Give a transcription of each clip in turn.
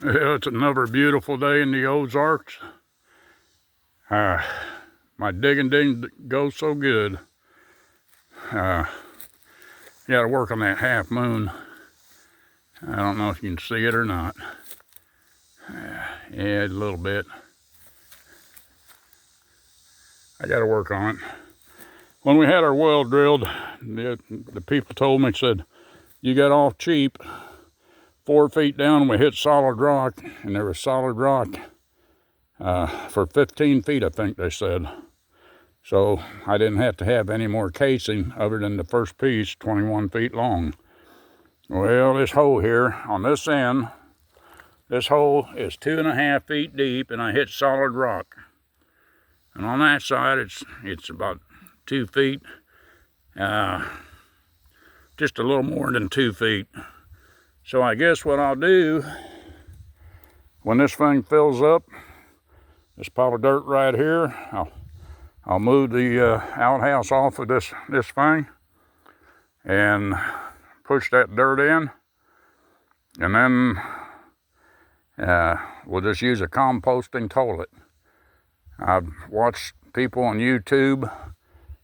Well, it's another beautiful day in the Ozarks. My digging didn't go so good. Got to work on that half moon. I don't know if you can see it or not. Yeah, a little bit. I got to work on it. When we had our well drilled, the people told me, said, you got off cheap. 4 feet down, we hit solid rock, and there was solid rock for 15 feet, I think they said. So I didn't have to have any more casing other than the first piece, 21 feet long. Well, this hole here on this end, this hole is 2.5 feet deep, and I hit solid rock. And on that side, it's about 2 feet, just a little more than 2 feet. So I guess what I'll do, when this thing fills up, this pile of dirt right here, I'll move the outhouse off of this thing and push that dirt in, and then we'll just use a composting toilet. I've watched people on YouTube.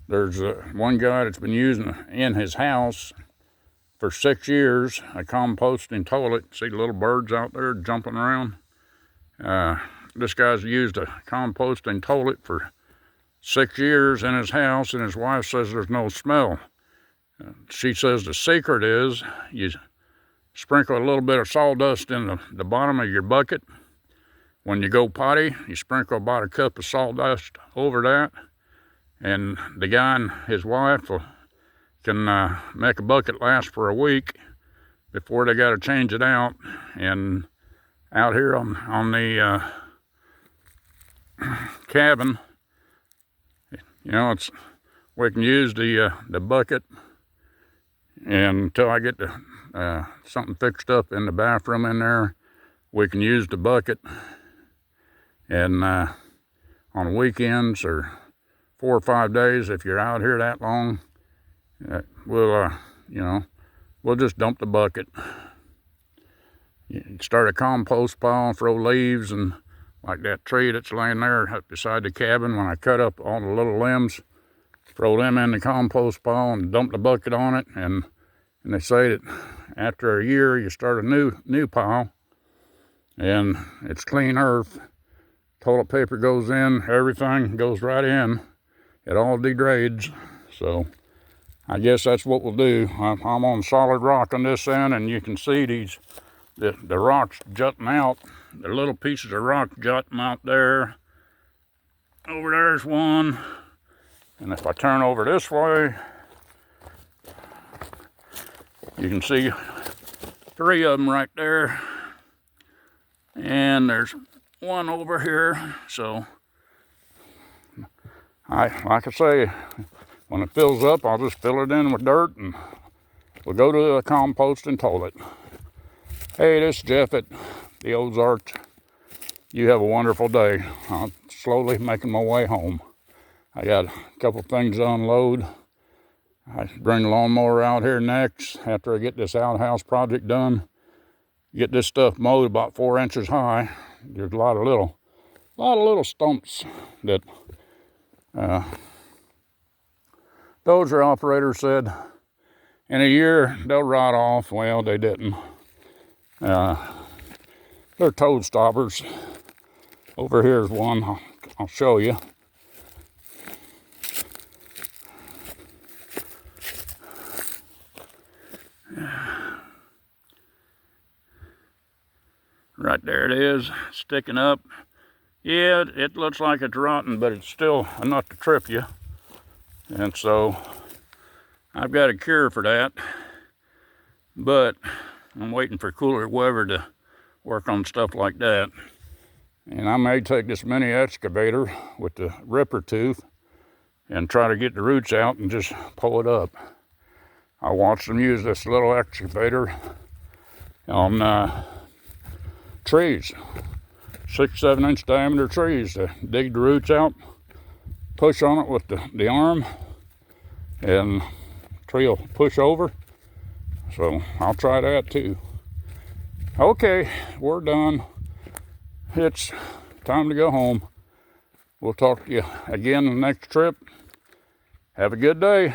There's one guy that's been using in his house for 6 years, a composting toilet. See the little birds out there jumping around? This guy's used a composting toilet for 6 years in his house, and his wife says there's no smell. She says the secret is you sprinkle a little bit of sawdust in the bottom of your bucket. When you go potty, you sprinkle about a cup of sawdust over that, and the guy and his wife can make a bucket last for a week before they got to change it out. And out here on the cabin, you know, we can use the bucket, and until I get something fixed up in the bathroom in there, we can use the bucket. And on weekends or 4 or 5 days, if you're out here that long, we'll just dump the bucket. You can start a compost pile, throw leaves, and like that tree that's laying there up beside the cabin, when I cut up all the little limbs, throw them in the compost pile and dump the bucket on it. And they say that after a year, you start a new pile, and it's clean earth. Toilet paper goes in, everything goes right in. It all degrades. So I guess that's what we'll do. I'm on solid rock on this end, and you can see the rocks jutting out. The little pieces of rock jutting out there. Over there's one. And if I turn over this way, you can see 3 of them right there. And there's one over here. So like I say, when it fills up, I'll just fill it in with dirt, and we'll go to a composting toilet. Hey, this is Jeff at the Ozarks. You have a wonderful day. I'm slowly making my way home. I got a couple things to unload. I bring the lawnmower out here next after I get this outhouse project done. Get this stuff mowed about 4 inches high. There's a lot of little stumps that dozer operator said in a year they'll rot off. Well, they didn't. They're toad stoppers. Over here is one. I'll show you. Right there it is, sticking up. Yeah, it looks like it's rotten, but it's still enough to trip you. And so I've got a cure for that, but I'm waiting for cooler weather to work on stuff like that. And I may take this mini excavator with the ripper tooth and try to get the roots out and just pull it up. I watched them use this little excavator on trees, 6-7 inch diameter trees, to dig the roots out, push on it with the arm, and the tree will push over. So I'll try that too. Okay, we're done. It's time to go home. We'll talk to you again on the next trip. Have a good day.